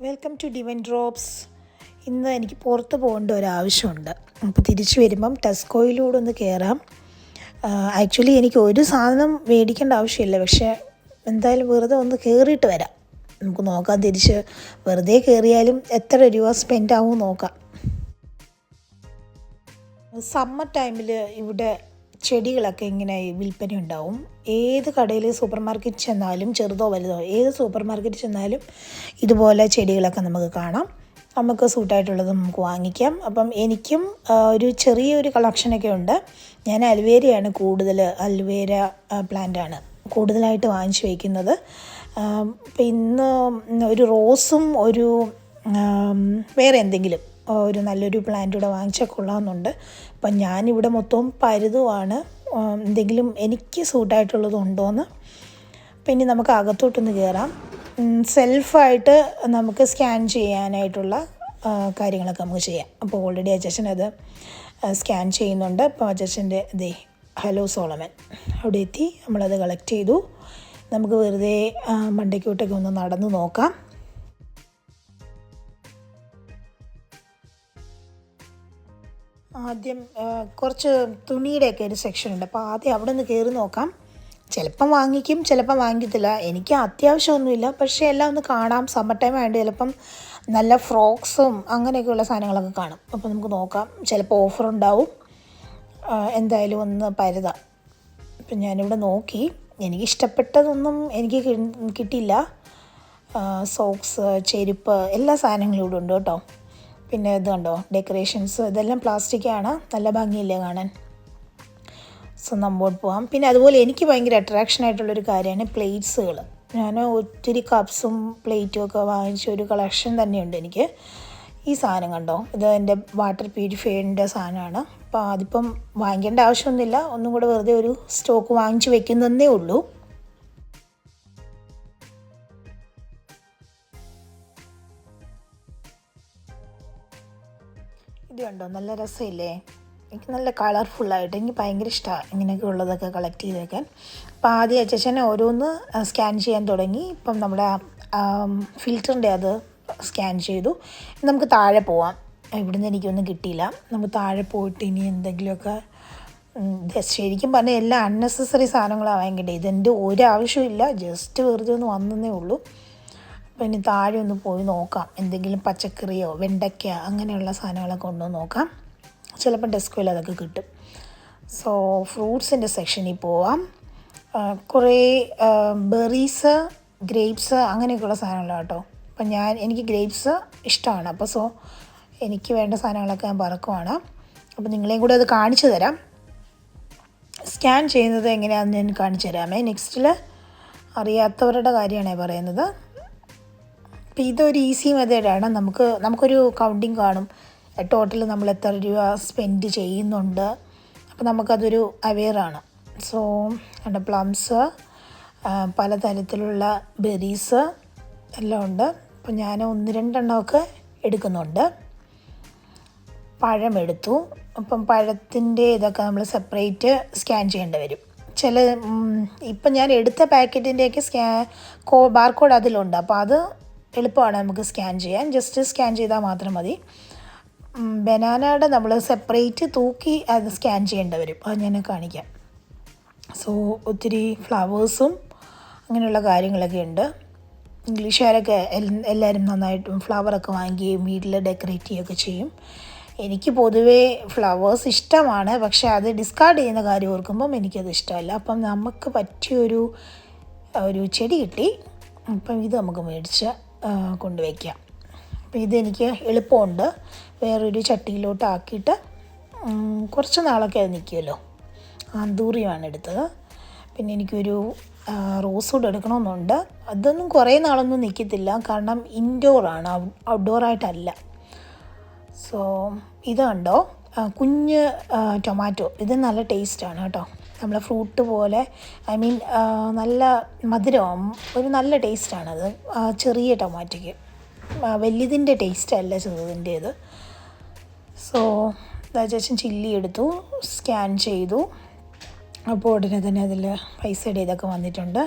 Welcome to divine drops. ഇന്ന് എനിക്ക് പുറത്ത് പോകേണ്ട ഒരാവശ്യമുണ്ട്. അപ്പോൾ തിരിച്ചു വരുമ്പം ടെസ്കോയിലൂടെ ഒന്ന് കയറാം. ആക്ച്വലി എനിക്ക് ഒരു സാധനം മേടിക്കേണ്ട ആവശ്യമില്ല, പക്ഷേ എന്തായാലും വെറുതെ ഒന്ന് കയറിയിട്ട് വരാം. നമുക്ക് നോക്കാം, തിരിച്ച് വെറുതെ കയറിയാലും എത്ര രൂപ സ്പെൻഡ് ആവും നോക്കാം. സമ്മർ ടൈമിൽ ഇവിടെ ചെടികളൊക്കെ ഇങ്ങനെ വിൽപ്പന ഉണ്ടാവും. ഏത് കടയിൽ സൂപ്പർ മാർക്കറ്റ് ചെന്നാലും, ചെറുതോ വലുതോ ഏത് സൂപ്പർ മാർക്കറ്റ് ചെന്നാലും ഇതുപോലെ ചെടികളൊക്കെ നമുക്ക് കാണാം. നമുക്ക് സൂട്ടായിട്ടുള്ളത് നമുക്ക് വാങ്ങിക്കാം. അപ്പം എനിക്കും ഒരു ചെറിയൊരു കളക്ഷനൊക്കെ ഉണ്ട്. ഞാൻ അൽവേരയാണ് അൽവേര പ്ലാന്റാണ് കൂടുതലായിട്ട് വാങ്ങിച്ചു വയ്ക്കുന്നത്. അപ്പം ഇന്ന് ഒരു റോസും ഒരു വേറെ എന്തെങ്കിലും ഒരു നല്ലൊരു പ്ലാന്റ് ഇവിടെ വാങ്ങിച്ചാൽ കൊള്ളാമെന്നുണ്ട്. അപ്പം ഞാനിവിടെ മൊത്തവും പരുതുവാണ്. എന്തെങ്കിലും എനിക്ക് സൂട്ടായിട്ടുള്ളതുണ്ടോയെന്ന്. പിന്നെ നമുക്ക് അകത്തോട്ടൊന്ന് കയറാം. സെൽഫായിട്ട് നമുക്ക് സ്കാൻ ചെയ്യാനായിട്ടുള്ള കാര്യങ്ങളൊക്കെ നമുക്ക് ചെയ്യാം. അപ്പോൾ ഓൾറെഡി അജഷൻ അത് സ്കാൻ ചെയ്യുന്നുണ്ട്. അപ്പോൾ അജഷൻ്റെ ഹലോ സോളമൻ അവിടെ എത്തി. നമ്മളത് കളക്ട് ചെയ്തു. നമുക്ക് വെറുതെ മണ്ടയ്ക്കോട്ടൊക്കെ ഒന്ന് നടന്നു നോക്കാം. ആദ്യം കുറച്ച് തുണിയുടെയൊക്കെ ഒരു സെക്ഷൻ ഉണ്ട്. അപ്പോൾ ആദ്യം അവിടെ നിന്ന് കയറി നോക്കാം. ചിലപ്പം വാങ്ങിക്കും, ചിലപ്പം വാങ്ങിക്കത്തില്ല. എനിക്ക് അത്യാവശ്യമൊന്നുമില്ല, പക്ഷേ എല്ലാം ഒന്ന് കാണാം. സമ്മർ ടൈം ആയതുകൊണ്ട് ചിലപ്പം നല്ല ഫ്രോക്സും അങ്ങനെയൊക്കെയുള്ള സാധനങ്ങളൊക്കെ കാണും. അപ്പോൾ നമുക്ക് നോക്കാം, ചിലപ്പോൾ ഓഫർ ഉണ്ടാവും. എന്തായാലും ഒന്ന് പരുതാം. അപ്പം ഞാനിവിടെ നോക്കി, എനിക്കിഷ്ടപ്പെട്ടതൊന്നും എനിക്ക് കിട്ടിയില്ല. സോക്സ്, ചെരുപ്പ്, എല്ലാ സാധനങ്ങളും ഇവിടെ ഉണ്ട് കേട്ടോ. പിന്നെ ഇത് കണ്ടോ, ഡെക്കറേഷൻസ്, ഇതെല്ലാം പ്ലാസ്റ്റിക്കാണ്. നല്ല ഭംഗിയില്ലേ കാണാൻ. സോ നമ്മോട്ട് പോകാം. പിന്നെ അതുപോലെ എനിക്ക് ഭയങ്കര അട്രാക്ഷനായിട്ടുള്ളൊരു കാര്യമാണ് പ്ലേറ്റ്സുകൾ. ഞാൻ ഒത്തിരി കപ്സും പ്ലേറ്റും ഒക്കെ വാങ്ങിച്ച ഒരു കളക്ഷൻ തന്നെയുണ്ട് എനിക്ക്. ഈ സാധനം കണ്ടോ, ഇത് എൻ്റെ വാട്ടർ പ്യൂരിഫയറിൻ്റെ സാധനമാണ്. അപ്പോൾ അതിപ്പം വാങ്ങിക്കേണ്ട ആവശ്യമൊന്നുമില്ല. ഒന്നും കൂടെ വെറുതെ ഒരു സ്റ്റോക്ക് വാങ്ങിച്ച് വെക്കുന്നതേ ഉള്ളൂ. ഇത് കണ്ടോ, നല്ല രസമില്ലേ? എനിക്ക് നല്ല കളർഫുള്ളായിട്ട് എനിക്ക് ഭയങ്കര ഇഷ്ടമാണ് ഇങ്ങനെയൊക്കെ ഉള്ളതൊക്കെ കളക്ട് ചെയ്ത് വെക്കാൻ. അപ്പോൾ ആദ്യം അച്ഛനെ ഓരോന്ന് സ്കാൻ ചെയ്യാൻ തുടങ്ങി. ഇപ്പം നമ്മുടെ ഫിൽറ്ററിൻ്റെ അത് സ്കാൻ ചെയ്തു. നമുക്ക് താഴെ പോവാം. ഇവിടുന്ന് എനിക്കൊന്നും കിട്ടിയില്ല. നമുക്ക് താഴെ പോയിട്ട് ഇനി എന്തെങ്കിലുമൊക്കെ ശരിക്കും പറഞ്ഞാൽ എല്ലാം അൺനെസസറി സാധനങ്ങളാണ് വാങ്ങിക്കേണ്ടത്. ഇതെൻ്റെ ഒരാവശ്യമില്ല, ജസ്റ്റ് വെറുതെ ഒന്ന് വന്നതേ ഉള്ളൂ. അപ്പോൾ ഇനി താഴെ ഒന്ന് പോയി നോക്കാം. എന്തെങ്കിലും പച്ചക്കറിയോ വെണ്ടയ്ക്ക അങ്ങനെയുള്ള സാധനങ്ങളൊക്കെ കൊണ്ടുവന്ന് നോക്കാം. ചിലപ്പോൾ ടെസ്കോയിൽ അതൊക്കെ കിട്ടും. സോ ഫ്രൂട്ട്സിൻ്റെ സെക്ഷനിൽ പോവാം. കുറേ ബെറീസ്, ഗ്രേപ്സ് അങ്ങനെയൊക്കെയുള്ള സാധനങ്ങളാണ് കേട്ടോ. അപ്പം എനിക്ക് ഗ്രേപ്സ് ഇഷ്ടമാണ്. അപ്പോൾ എനിക്ക് വേണ്ട സാധനങ്ങളൊക്കെ ഞാൻ പറക്കുവാണ്. അപ്പോൾ നിങ്ങളെയും കൂടെ അത് കാണിച്ചു തരാം. സ്കാൻ ചെയ്യുന്നത് എങ്ങനെയാണെന്ന് ഞാൻ കാണിച്ചു തരാമേ. നെക്സ്റ്റിൽ അറിയാത്തവരുടെ കാര്യമാണ് പറയുന്നത്. അപ്പോൾ ഇതൊരു ഈസി മെത്തേഡാണ്. നമുക്കൊരു കൗണ്ടിങ് കാണും. ടോട്ടൽ നമ്മൾ എത്ര രൂപ സ്പെൻഡ് ചെയ്യുന്നുണ്ട്. അപ്പോൾ നമുക്കതൊരു അവെയറാണ്. സോ എൻ്റെ പ്ലംസ്, പലതരത്തിലുള്ള ബെറീസ് എല്ലാം ഉണ്ട്. അപ്പോൾ ഞാൻ 1-2 എണ്ണമൊക്കെ എടുക്കുന്നുണ്ട്. പഴമെടുത്തു. അപ്പം പഴത്തിൻ്റെ ഇതൊക്കെ നമ്മൾ സെപ്പറേറ്റ് സ്കാൻ ചെയ്യേണ്ടി വരും. ഇപ്പം ഞാൻ എടുത്ത പാക്കറ്റിൻ്റെയൊക്കെ ബാർകോഡ് അതിലുണ്ട്. അപ്പോൾ അത് എളുപ്പമാണ് നമുക്ക് സ്കാൻ ചെയ്യാൻ. ജസ്റ്റ് സ്കാൻ ചെയ്താൽ മാത്രം മതി. ബനാനയുടെ നമ്മൾ സെപ്പറേറ്റ് തൂക്കി അത് സ്കാൻ ചെയ്യേണ്ടി വരും. അത് ഞാൻ കാണിക്കാം. സോ ഒത്തിരി ഫ്ലവേഴ്സും അങ്ങനെയുള്ള കാര്യങ്ങളൊക്കെ ഉണ്ട്. ഇംഗ്ലീഷുകാരൊക്കെ എല്ലാവരും നന്നായിട്ട് ഫ്ലവറൊക്കെ വാങ്ങിക്കുകയും വീട്ടിൽ ഡെക്കറേറ്റ് ചെയ്യുകയൊക്കെ ചെയ്യും. എനിക്ക് പൊതുവേ ഫ്ലവേഴ്സ് ഇഷ്ടമാണ്, പക്ഷേ അത് ഡിസ്കാർഡ് ചെയ്യുന്ന കാര്യം ഓർക്കുമ്പം എനിക്കത് ഇഷ്ടമല്ല. അപ്പം നമുക്ക് പറ്റിയൊരു ചെടി കിട്ടി. അപ്പം ഇത് നമുക്ക് മേടിച്ച് കൊണ്ടുവയ്ക്കാം. അപ്പോൾ ഇതെനിക്ക് എളുപ്പമുണ്ട്. വേറൊരു ചട്ടിയിലോട്ട് ആക്കിയിട്ട് കുറച്ച് നാളൊക്കെ അത് നിൽക്കുമല്ലോ. ആന്തൂറിയാണ് എടുത്തത്. പിന്നെ എനിക്കൊരു റോസ് വുഡ് എടുക്കണമെന്നുണ്ട്. അതൊന്നും കുറേ നാളൊന്നും നിൽക്കത്തില്ല, കാരണം ഇൻഡോറാണ്, ഔട്ട്ഡോറായിട്ടല്ല. സോ ഇത് കണ്ടോ, കുഞ്ഞ് ടൊമാറ്റോ. ഇത് നല്ല ടേസ്റ്റാണ് കേട്ടോ. നമ്മളെ ഫ്രൂട്ട് പോലെ, നല്ല മധുരം, ഒരു നല്ല ടേസ്റ്റാണത്. ചെറിയ ടൊമാറ്റോയ്ക്ക് വലിയതിൻ്റെ ടേസ്റ്റല്ല ചെറുതിൻ്റേത്. സോ ചേച്ചൻ ചില്ലി എടുത്തു, സ്കാൻ ചെയ്തു. അപ്പോൾ ഉടനെ തന്നെ അതിൽ പൈസയുടെ ഇതൊക്കെ വന്നിട്ടുണ്ട്.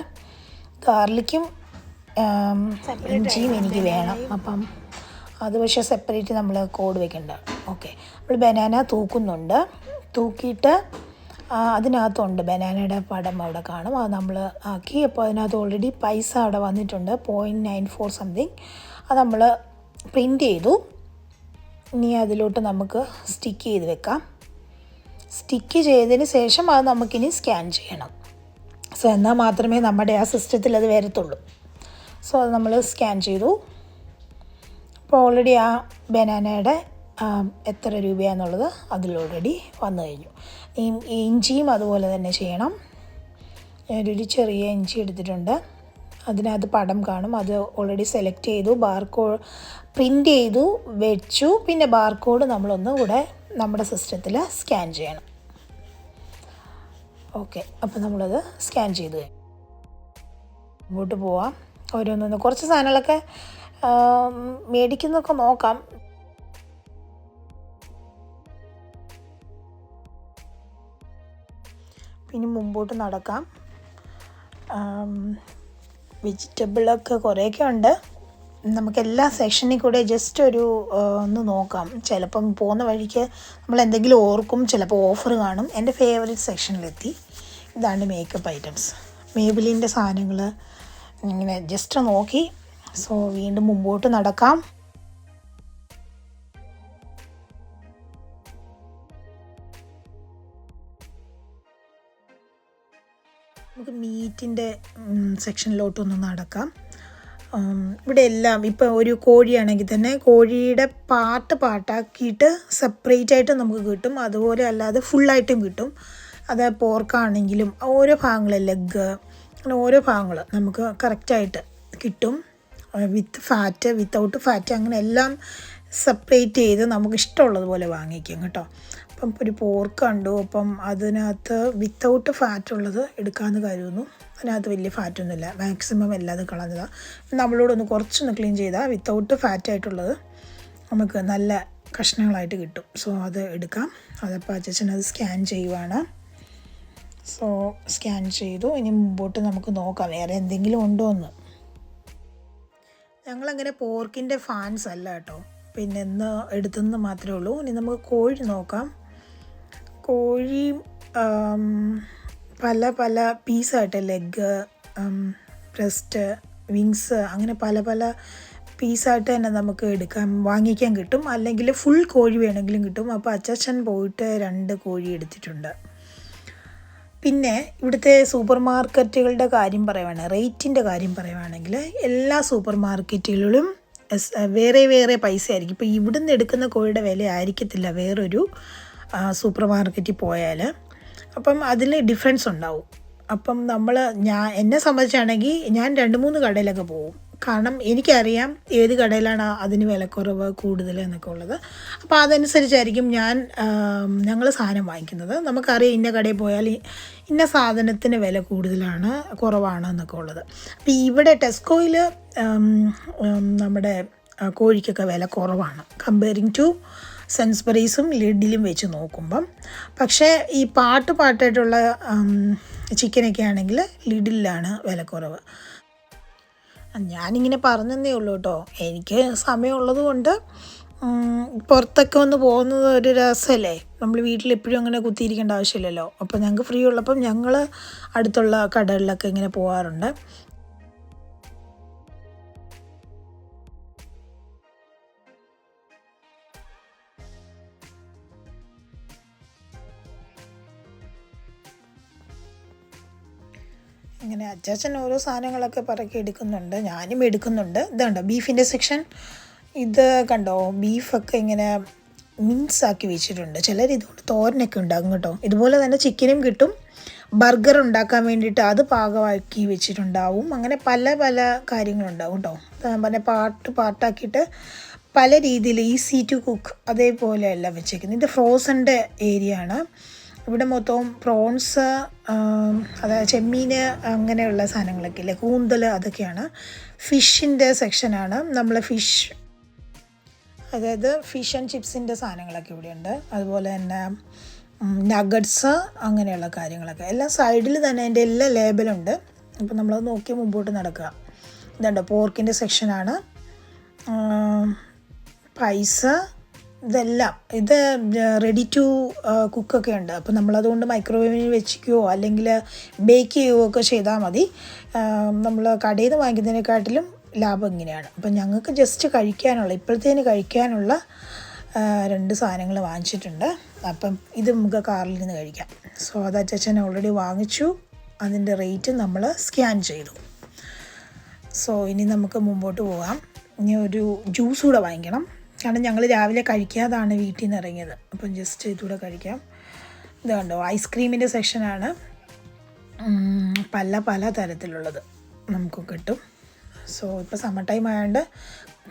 ഗാർലിക്കും ഇഞ്ചിയും എനിക്ക് വേണം. അപ്പം അത് പക്ഷേ സെപ്പറേറ്റ് നമ്മൾ കോഡ് വെക്കേണ്ട. ഓക്കെ, നമ്മൾ ബനാന തൂക്കുന്നുണ്ട്. തൂക്കിയിട്ട് അതിനകത്തുണ്ട് ബനാനയുടെ പടം അവിടെ കാണും. അത് നമ്മൾ ആക്കി. അപ്പോൾ അതിനകത്ത് ഓൾറെഡി പൈസ അവിടെ വന്നിട്ടുണ്ട്, 0.94 സംതിങ്. അത് നമ്മൾ പ്രിൻ്റ് ചെയ്തു. ഇനി അതിലോട്ട് നമുക്ക് സ്റ്റിക്ക് ചെയ്ത് വെക്കാം. സ്റ്റിക്ക് ചെയ്തതിന് ശേഷം അത് നമുക്കിനി സ്കാൻ ചെയ്യണം. സോ എന്നാൽ മാത്രമേ നമ്മുടെ ആ സിസ്റ്റത്തിൽ അത് വരത്തുള്ളൂ. സോ അത് നമ്മൾ സ്കാൻ ചെയ്തു. അപ്പോൾ ഓൾറെഡി ആ ബനാനയുടെ എത്ര രൂപയാണെന്നുള്ളത് അതിൽ ഓൾറെഡി വന്നു കഴിഞ്ഞു. ഈ ഇഞ്ചിയും അതുപോലെ തന്നെ ചെയ്യണം. ഞാനൊരു ചെറിയ ഇഞ്ചി എടുത്തിട്ടുണ്ട്. അതിനകത്ത് പടം കാണും. അത് ഓൾറെഡി സെലക്ട് ചെയ്തു, ബാർകോഡ് പ്രിൻ്റ് ചെയ്തു വെച്ചു. പിന്നെ ബാർകോഡ് നമ്മളൊന്നും കൂടെ നമ്മുടെ സിസ്റ്റത്തിൽ സ്കാൻ ചെയ്യണം. ഓക്കെ, അപ്പോൾ നമ്മളത് സ്കാൻ ചെയ്തു. മുമ്പോട്ട് പോവാം. ഓരോന്നൊന്ന് കുറച്ച് സാധനങ്ങളൊക്കെ മേടിക്കുന്നതൊക്കെ നോക്കാം. പിന്നെ മുമ്പോട്ട് നടക്കാം. വെജിറ്റബിളൊക്കെ കുറേയൊക്കെ ഉണ്ട്. നമുക്ക് എല്ലാ സെക്ഷനിൽ കൂടെ ജസ്റ്റ് ഒരു ഒന്ന് നോക്കാം. ചിലപ്പം പോകുന്ന വഴിക്ക് നമ്മൾ എന്തെങ്കിലും ഓർക്കും, ചിലപ്പോൾ ഓഫർ കാണും. എൻ്റെ ഫേവറേറ്റ് സെക്ഷനിലെത്തി. ഇതാണ് മേക്കപ്പ് ഐറ്റംസ്, മേബിലിൻ്റെ സാധനങ്ങൾ. ഇങ്ങനെ ജസ്റ്റ് നോക്കി. സോ വീണ്ടും മുമ്പോട്ട് നടക്കാം. നമുക്ക് മീറ്റിൻ്റെ സെക്ഷനിലോട്ടൊന്ന് നടക്കാം. ഇവിടെ എല്ലാം ഇപ്പോൾ ഒരു കോഴിയാണെങ്കിൽ തന്നെ കോഴിയുടെ പാട്ടാക്കിയിട്ട് സെപ്പറേറ്റ് ആയിട്ട് നമുക്ക് കിട്ടും. അതുപോലെ അല്ലാതെ ഫുള്ളായിട്ടും കിട്ടും. അത് പോർക്കാണെങ്കിലും ഓരോ ഭാഗങ്ങൾ, ലെഗ്, അങ്ങനെ ഓരോ ഭാഗങ്ങൾ നമുക്ക് കറക്റ്റായിട്ട് കിട്ടും. വിത്ത് ഫാറ്റ്, വിത്തൗട്ട് ഫാറ്റ്, അങ്ങനെ എല്ലാം സെപ്പറേറ്റ് ചെയ്ത് നമുക്ക് ഇഷ്ടമുള്ളതുപോലെ വാങ്ങിക്കും കേട്ടോ. അപ്പം ഒരു പോർക്ക് കണ്ടു. അപ്പം അതിനകത്ത് വിത്തൗട്ട് ഫാറ്റുള്ളത് എടുക്കാമെന്ന് കരുതുന്നു. അതിനകത്ത് വലിയ ഫാറ്റൊന്നുമില്ല, മാക്സിമം എല്ലാതും കളഞ്ഞതാണ്. നമ്മളോടൊന്ന് കുറച്ചൊന്ന് ക്ലീൻ ചെയ്താൽ വിത്തൗട്ട് ഫാറ്റായിട്ടുള്ളത് നമുക്ക് നല്ല കഷ്ണങ്ങളായിട്ട് കിട്ടും. സോ അത് എടുക്കാം. അതപ്പോൾ അച്ഛൻ അത് സ്കാൻ ചെയ്യുവാണ്. സോ സ്കാൻ ചെയ്തു. ഇനി മുമ്പോട്ട് നമുക്ക് നോക്കാം വേറെ എന്തെങ്കിലും ഉണ്ടോ എന്ന്. ഞങ്ങളങ്ങനെ പോർക്കിൻ്റെ ഫാൻസ് അല്ല കേട്ടോ, പിന്നെ ഇന്ന് എടുത്തെന്ന് മാത്രമേ ഉള്ളൂ. ഇനി നമുക്ക് കോഴി നോക്കാം. കോഴി പല പല പീസായിട്ട്, ലെഗ്, ബ്രസ്റ്റ്, വിങ്സ്, അങ്ങനെ പല പല പീസായിട്ട് തന്നെ നമുക്ക് വാങ്ങിക്കാൻ കിട്ടും. അല്ലെങ്കിൽ ഫുൾ കോഴി വേണമെങ്കിലും കിട്ടും. അപ്പോൾ അച്ഛൻ പോയിട്ട് 2 കോഴി എടുത്തിട്ടുണ്ട്. പിന്നെ ഇവിടുത്തെ സൂപ്പർ മാർക്കറ്റുകളുടെ കാര്യം റേറ്റിൻ്റെ കാര്യം പറയുവാണെങ്കിൽ എല്ലാ സൂപ്പർ മാർക്കറ്റുകളിലും വേറെ വേറെ പൈസ ആയിരിക്കും. ഇപ്പോൾ ഇവിടുന്ന് എടുക്കുന്ന കോഴിയുടെ വില ആയിരിക്കത്തില്ല വേറൊരു സൂപ്പർ മാർക്കറ്റിൽ പോയാൽ. അപ്പം അതിൽ ഡിഫറൻസ് ഉണ്ടാവും. അപ്പം എന്നെ സംബന്ധിച്ചാണെങ്കിൽ ഞാൻ 2-3 കടയിലൊക്കെ പോകും. കാരണം എനിക്കറിയാം ഏത് കടയിലാണ് അതിന് വിലക്കുറവ് കൂടുതൽ എന്നൊക്കെ ഉള്ളത്. അപ്പോൾ അതനുസരിച്ചായിരിക്കും ഞങ്ങൾ സാധനം വാങ്ങിക്കുന്നത്. നമുക്കറിയാം ഇന്ന കടയിൽ പോയാൽ ഇന്ന സാധനത്തിന് വില കൂടുതലാണ്, കുറവാണ് എന്നൊക്കെ ഉള്ളത്. അപ്പോൾ ഇവിടെ ടെസ്കോയിൽ നമ്മുടെ കോഴിക്കൊക്കെ വില കുറവാണ് കമ്പയറിങ് ടു സെൻസ്ബറീസും ലിഡിലും വെച്ച് നോക്കുമ്പം. പക്ഷേ ഈ പാട്ടായിട്ടുള്ള ചിക്കനൊക്കെ ആണെങ്കിൽ ലിഡിലാണ് വിലക്കുറവ്. ഞാനിങ്ങനെ പറഞ്ഞതേ ഉള്ളൂ കേട്ടോ. എനിക്ക് സമയമുള്ളത് കൊണ്ട് പുറത്തൊക്കെ ഒന്ന് പോകുന്നത് ഒരു രസമല്ലേ. നമ്മൾ വീട്ടിലെപ്പോഴും അങ്ങനെ കുത്തിയിരിക്കേണ്ട ആവശ്യമില്ലല്ലോ. അപ്പോൾ ഞങ്ങൾക്ക് ഫ്രീ ഉള്ളപ്പം ഞങ്ങൾ അടുത്തുള്ള കടകളിലൊക്കെ ഇങ്ങനെ പോകാറുണ്ട്. ഇങ്ങനെ അച്ചാച്ചൻ ഓരോ സാധനങ്ങളൊക്കെ പറക്കി എടുക്കുന്നുണ്ട്, ഞാനും എടുക്കുന്നുണ്ട്. ഇതുണ്ടോ ബീഫിൻ്റെ സെക്ഷൻ. ഇത് കണ്ടോ, ബീഫൊക്കെ ഇങ്ങനെ മിൻസാക്കി വെച്ചിട്ടുണ്ട്. ചിലർ ഇതുകൊണ്ട് തോരനൊക്കെ ഉണ്ടാകും കേട്ടോ. ഇതുപോലെ തന്നെ ചിക്കനും കിട്ടും. ബർഗർ ഉണ്ടാക്കാൻ വേണ്ടിയിട്ട് അത് പാകമാക്കി വെച്ചിട്ടുണ്ടാവും. അങ്ങനെ പല പല കാര്യങ്ങളുണ്ടാവും കേട്ടോ. പിന്നെ പാട്ടാക്കിയിട്ട് പല രീതിയിൽ ഈസി ടു കുക്ക് അതേപോലെയല്ല വെച്ചേക്കുന്നത്. ഇത് ഫ്രോസൻ്റെ ഏരിയ ആണ്. ഇവിടെ മൊത്തവും പ്രോൺസ്, അതായത് ചെമ്മീൻ, അങ്ങനെയുള്ള സാധനങ്ങളൊക്കെ ഇല്ലേ, കൂന്തൽ, അതൊക്കെയാണ്. ഫിഷിൻ്റെ സെക്ഷനാണ്. നമ്മൾ അതായത് ഫിഷ് ആൻഡ് ചിപ്സിൻ്റെ സാധനങ്ങളൊക്കെ ഇവിടെയുണ്ട്. അതുപോലെ തന്നെ നഗറ്റ്സ്, അങ്ങനെയുള്ള കാര്യങ്ങളൊക്കെ എല്ലാം സൈഡിൽ തന്നെ അതിൻ്റെ എല്ലാ ലേബലുണ്ട്. അപ്പോൾ നമ്മളത് നോക്കി മുമ്പോട്ട് നടക്കുക. ഇതുണ്ട് പോർക്കിൻ്റെ സെക്ഷനാണ്. പൈസ ഇതെല്ലാം ഇത് റെഡി ടു കുക്കൊക്കെ ഉണ്ട്. അപ്പോൾ നമ്മളതുകൊണ്ട് മൈക്രോവേവിൽ വെച്ചിക്കുകയോ അല്ലെങ്കിൽ ബേക്ക് ചെയ്യുകയോ ഒക്കെ ചെയ്താൽ മതി. നമ്മൾ കടയിൽ നിന്ന് വാങ്ങിക്കുന്നതിനെക്കാട്ടിലും ലാഭം ഇങ്ങനെയാണ്. അപ്പം ഞങ്ങൾക്ക് ജസ്റ്റ് കഴിക്കാനുള്ള ഇപ്പോഴത്തേന് കഴിക്കാനുള്ള 2 സാധനങ്ങൾ വാങ്ങിച്ചിട്ടുണ്ട്. അപ്പം ഇത് നമുക്ക് കാറിൽ നിന്ന് കഴിക്കാം. സോ അത് അച്ചാച്ചൻ ഓൾറെഡി വാങ്ങിച്ചു. അതിൻ്റെ റേറ്റ് നമ്മൾ സ്കാൻ ചെയ്തു. സോ ഇനി നമുക്ക് മുമ്പോട്ട് പോകാം. ഇനി ഒരു ജ്യൂസ് കൂടെ വാങ്ങിക്കണം. കാരണം ഞങ്ങൾ രാവിലെ കഴിക്കാതാണ് വീട്ടിൽ നിന്ന് ഇറങ്ങിയത്. അപ്പം ജസ്റ്റ് ഇതുകൂടെ കഴിക്കാം. ഇത് കണ്ടോ ഐസ്ക്രീമിൻ്റെ സെക്ഷനാണ്. പല തരത്തിലുള്ളത് നമുക്ക് കിട്ടും. സോ ഇപ്പോൾ സമ്മർ ടൈം ആയതുകൊണ്ട്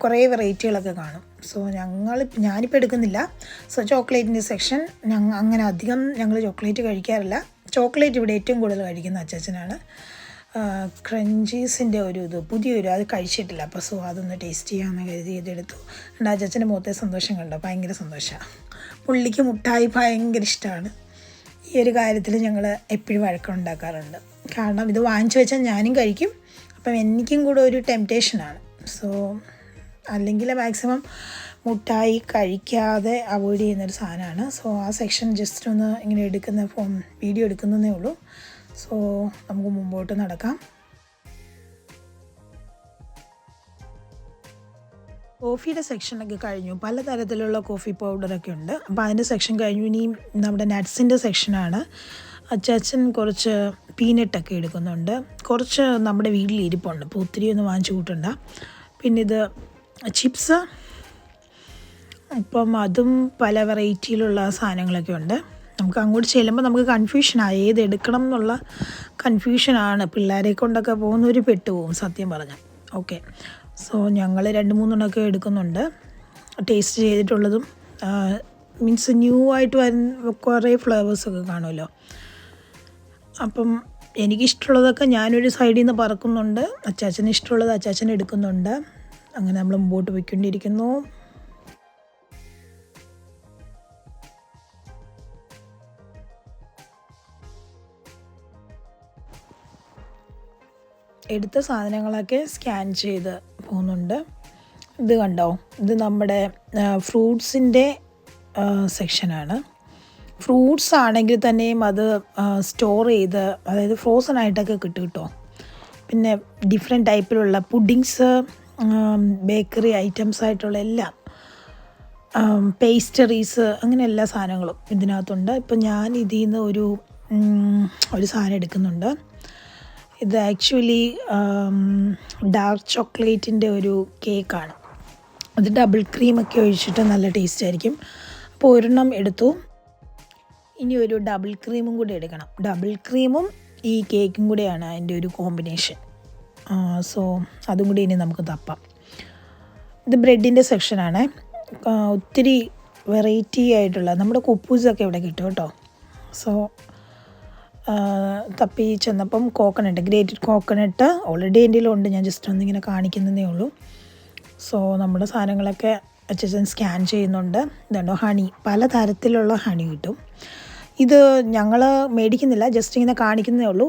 കുറേ വെറൈറ്റികളൊക്കെ കാണും. സോ ഞാനിപ്പോൾ എടുക്കുന്നില്ല. സോ ചോക്ലേറ്റിൻ്റെ സെക്ഷൻ അങ്ങനെ അധികം ഞങ്ങൾ ചോക്ലേറ്റ് കഴിക്കാറില്ല. ചോക്ലേറ്റ് ഇവിടെ ഏറ്റവും കൂടുതൽ കഴിക്കുന്ന അച്ചാച്ചനാണ്. ക്രഞ്ചീസിൻ്റെ പുതിയൊരു അത് കഴിച്ചിട്ടില്ല. അപ്പോൾ സോ അതൊന്ന് ടേസ്റ്റ് ചെയ്യാമെന്ന് കരുതി ഇതെടുത്തു. എൻ്റെ അച്ചാച്ചൻ്റെ മുഖത്തെ സന്തോഷം കണ്ടോ, ഭയങ്കര സന്തോഷമാണ്. പുള്ളിക്ക് മുട്ടായി ഭയങ്കര ഇഷ്ടമാണ്. ഈ ഒരു കാര്യത്തിൽ ഞങ്ങൾ എപ്പോഴും വഴക്കുണ്ടാക്കാറുണ്ട്. കാരണം ഇത് വാങ്ങിച്ചു വെച്ചാൽ ഞാനും കഴിക്കും. അപ്പം എനിക്കും കൂടെ ഒരു ടെംപ്റ്റേഷനാണ്. സോ അല്ലെങ്കിൽ മാക്സിമം മുട്ടായി കഴിക്കാതെ അവോയ്ഡ് ചെയ്യുന്നൊരു സാധനമാണ്. സോ ആ സെക്ഷൻ ജസ്റ്റ് ഒന്ന് ഇങ്ങനെ വീഡിയോ എടുക്കുന്നതേ ഉള്ളൂ. സോ നമുക്ക് മുമ്പോട്ട് നടക്കാം. കോഫിയുടെ സെക്ഷനൊക്കെ കഴിഞ്ഞു. പലതരത്തിലുള്ള കോഫി പൗഡറൊക്കെ ഉണ്ട്. അപ്പോൾ അതിൻ്റെ സെക്ഷൻ കഴിഞ്ഞു. ഇനി നമ്മുടെ നട്ട്സിൻ്റെ സെക്ഷനാണ്. അച്ചാച്ചൻ കുറച്ച് പീനട്ടൊക്കെ എടുക്കുന്നുണ്ട്. കുറച്ച് നമ്മുടെ വീട്ടിൽ ഇരിപ്പുണ്ട്. അപ്പോൾ ഒത്തിരി ഒന്നും വാങ്ങിച്ചു കൂട്ടണ്ട. പിന്നെ ഇത് ചിപ്സ്, അപ്പം അതും പല വെറൈറ്റിയിലുള്ള സാധനങ്ങളൊക്കെ ഉണ്ട്. നമുക്ക് അങ്ങോട്ട് ചെല്ലുമ്പോൾ നമുക്ക് കൺഫ്യൂഷനാണ് ഏത് എടുക്കണം എന്നുള്ള കൺഫ്യൂഷനാണ്. പിള്ളേരെ കൊണ്ടൊക്കെ പോകുന്നവർ പെട്ടുപോകും സത്യം പറഞ്ഞാൽ. ഓക്കെ, സോ ഞങ്ങൾ 2-3 എടുക്കുന്നുണ്ട്. ടേസ്റ്റ് ചെയ്തിട്ടുള്ളതും മീൻസ് ന്യൂ ആയിട്ട് വരുന്ന കുറേ ഫ്ലേവേഴ്സൊക്കെ കാണുമല്ലോ. അപ്പം എനിക്കിഷ്ടമുള്ളതൊക്കെ ഞാനൊരു സൈഡിൽ നിന്ന് പറക്കുന്നുണ്ട്. അച്ചാച്ചന് ഇഷ്ടമുള്ളത് അച്ചാച്ചൻ എടുക്കുന്നുണ്ട്. അങ്ങനെ നമ്മൾ മുമ്പോട്ട് പോയിക്കൊണ്ടിരിക്കുന്നു. എടുത്ത സാധനങ്ങളൊക്കെ സ്കാൻ ചെയ്ത് പോകുന്നുണ്ട്. ഇത് കണ്ടോ, ഇത് നമ്മുടെ ഫ്രൂട്ട്സിൻ്റെ സെക്ഷനാണ്. ഫ്രൂട്ട്സ് ആണെങ്കിൽ തന്നെയും അത് സ്റ്റോർ ചെയ്ത്, അതായത് ഫ്രോസൺ ആയിട്ടൊക്കെ കിട്ടും കേട്ടോ. പിന്നെ ഡിഫറെൻറ്റ് ടൈപ്പിലുള്ള പുഡിങ്സ്, ബേക്കറി ഐറ്റംസ് ആയിട്ടുള്ള എല്ലാം, പേസ്റ്ററീസ്, അങ്ങനെ എല്ലാ സാധനങ്ങളും ഇതിനകത്തുണ്ട്. ഇപ്പം ഞാൻ ഇതിൽ നിന്ന് ഒരു സാധനം എടുക്കുന്നുണ്ട്. ഇത് ആക്ച്വലി ഡാർക്ക് ചോക്ലേറ്റിൻ്റെ ഒരു കേക്കാണ്. അത് ഡബിൾ ക്രീമൊക്കെ ഒഴിച്ചിട്ട് നല്ല ടേസ്റ്റ് ആയിരിക്കും. അപ്പോൾ ഒരെണ്ണം എടുത്തു. ഇനി ഒരു ഡബിൾ ക്രീമും കൂടി എടുക്കണം. ഡബിൾ ക്രീമും ഈ കേക്കും കൂടെയാണ് അതിൻ്റെ ഒരു കോമ്പിനേഷൻ. സോ അതും കൂടി ഇനി നമുക്ക് തപ്പാം. ഇത് ബ്രെഡിൻ്റെ സെക്ഷനാണ്. ഒത്തിരി വെറൈറ്റി ആയിട്ടുള്ള നമ്മുടെ കുപ്പൂസൊക്കെ ഇവിടെ കിട്ടും കേട്ടോ. സോ തപ്പി ചെന്നപ്പം ഗ്രേറ്റഡ് കോക്കനട്ട് ഓൾറെഡി എൻ്റെ ഉണ്ട്. ഞാൻ ജസ്റ്റ് ഒന്നിങ്ങനെ കാണിക്കുന്നതേ ഉള്ളൂ. സോ നമ്മുടെ സാധനങ്ങളൊക്കെ അച്ഛൻ സ്കാൻ ചെയ്യുന്നുണ്ട്. ഇതുണ്ടോ ഹണി, പലതരത്തിലുള്ള ഹണി കിട്ടും. ഇത് ഞങ്ങൾ മേടിക്കുന്നില്ല, ജസ്റ്റ് ഇങ്ങനെ കാണിക്കുന്നതേ ഉള്ളൂ.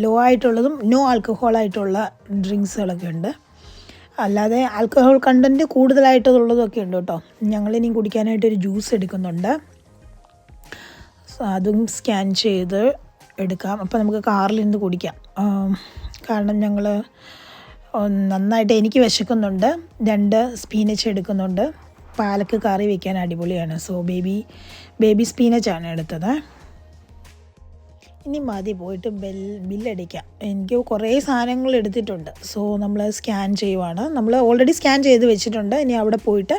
ലോ ആയിട്ടുള്ളതും നോ ആൽക്കഹോൾ ആയിട്ടുള്ള ഡ്രിങ്ക്സുകളൊക്കെ ഉണ്ട്. അല്ലാതെ ആൽക്കഹോൾ കണ്ടൻറ്റ് കൂടുതലായിട്ടുള്ളതൊക്കെ ഉണ്ട് കേട്ടോ. ഞങ്ങളിനി കുടിക്കാനായിട്ടൊരു ജ്യൂസ് എടുക്കുന്നുണ്ട്. അതും സ്കാൻ ചെയ്ത് എടുക്കാം. അപ്പോൾ നമുക്ക് കാറിലിരുന്ന് കുടിക്കാം. കാരണം ഞങ്ങൾ നന്നായിട്ട് എനിക്ക് വിശക്കുന്നുണ്ട്. 2 സ്പീനച്ച് എടുക്കുന്നുണ്ട്. പാലക്ക് കറി വയ്ക്കാൻ അടിപൊളിയാണ്. സോ ബേബി സ്പീനച്ചാണ് എടുത്തത്. ഇനി മതി, പോയിട്ട് ബില്ലടിക്കാം. എനിക്ക് കുറേ സാധനങ്ങൾ എടുത്തിട്ടുണ്ട്. സോ നമ്മൾ സ്കാൻ ചെയ്യുവാണ്. നമ്മൾ ഓൾറെഡി സ്കാൻ ചെയ്ത് വെച്ചിട്ടുണ്ട്. ഇനി അവിടെ പോയിട്ട്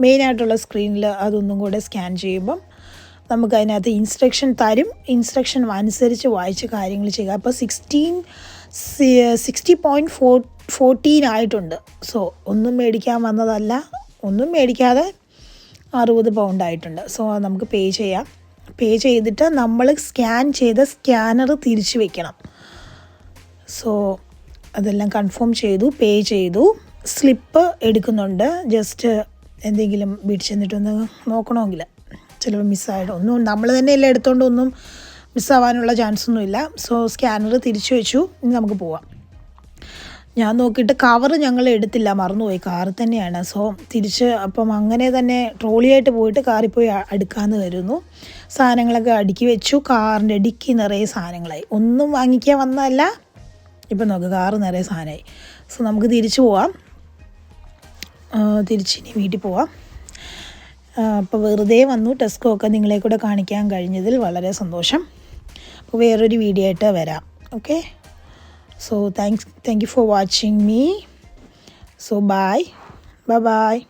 മെയിനായിട്ടുള്ള സ്ക്രീനിൽ അതൊന്നും കൂടെ സ്കാൻ ചെയ്യുമ്പം നമുക്കതിനകത്ത് ഇൻസ്ട്രക്ഷൻ തരും. ഇൻസ്ട്രക്ഷൻ അനുസരിച്ച് വായിച്ച് കാര്യങ്ങൾ ചെയ്യുക. അപ്പോൾ 60.14 ആയിട്ടുണ്ട്. സോ ഒന്നും മേടിക്കാൻ വന്നതല്ല, ഒന്നും മേടിക്കാതെ 60 പൗണ്ട് ആയിട്ടുണ്ട്. സോ നമുക്ക് പേ ചെയ്യാം. പേ ചെയ്തിട്ട് നമ്മൾ സ്കാൻ ചെയ്ത സ്കാനർ തിരിച്ച് വെക്കണം. സോ അതെല്ലാം കൺഫേം ചെയ്തു, പേ ചെയ്തു. സ്ലിപ്പ് എടുക്കുന്നുണ്ട്. ജസ്റ്റ് എന്തെങ്കിലും വീട്ടിൽ ചെന്നിട്ടൊന്ന് നോക്കണമെങ്കിൽ ചിലപ്പോൾ മിസ്സായിട്ട് നമ്മൾ തന്നെ എല്ലാം എടുത്തുകൊണ്ട് ഒന്നും മിസ്സാവാനുള്ള ചാൻസൊന്നുമില്ല. സോ സ്കാനർ തിരിച്ചു വെച്ചു. ഇനി നമുക്ക് പോവാം. ഞാൻ നോക്കിയിട്ട് കവർ ഞങ്ങൾ എടുത്തില്ല, മറന്നുപോയി, കാറിൽ തന്നെയാണ്. സോ തിരിച്ച് അപ്പം അങ്ങനെ തന്നെ ട്രോളിയായിട്ട് പോയിട്ട് കാറിൽ പോയി അടുക്കാമെന്ന് കരുതുന്നു. സാധനങ്ങളൊക്കെ അടുക്കി വെച്ചു. കാറിൻ്റെ ഡിക്കി നിറയെ സാധനങ്ങളായി. ഒന്നും വാങ്ങിക്കാൻ വന്നതല്ല, ഇപ്പം നോക്ക് കാറ് നിറയെ സാധനമായി. സോ നമുക്ക് തിരിച്ചു പോവാം. തിരിച്ചിനി വീട്ടിൽ പോവാം. അപ്പോൾ വെറുതെ വന്നു ടെസ്കോ ഒക്കെ നിങ്ങളെ കൂടെ കാണിക്കാൻ കഴിഞ്ഞതിൽ വളരെ സന്തോഷം. അപ്പോൾ വേറൊരു വീഡിയോ ആയിട്ട് വരാം. Okay, so thank you for watching me. So bye bye.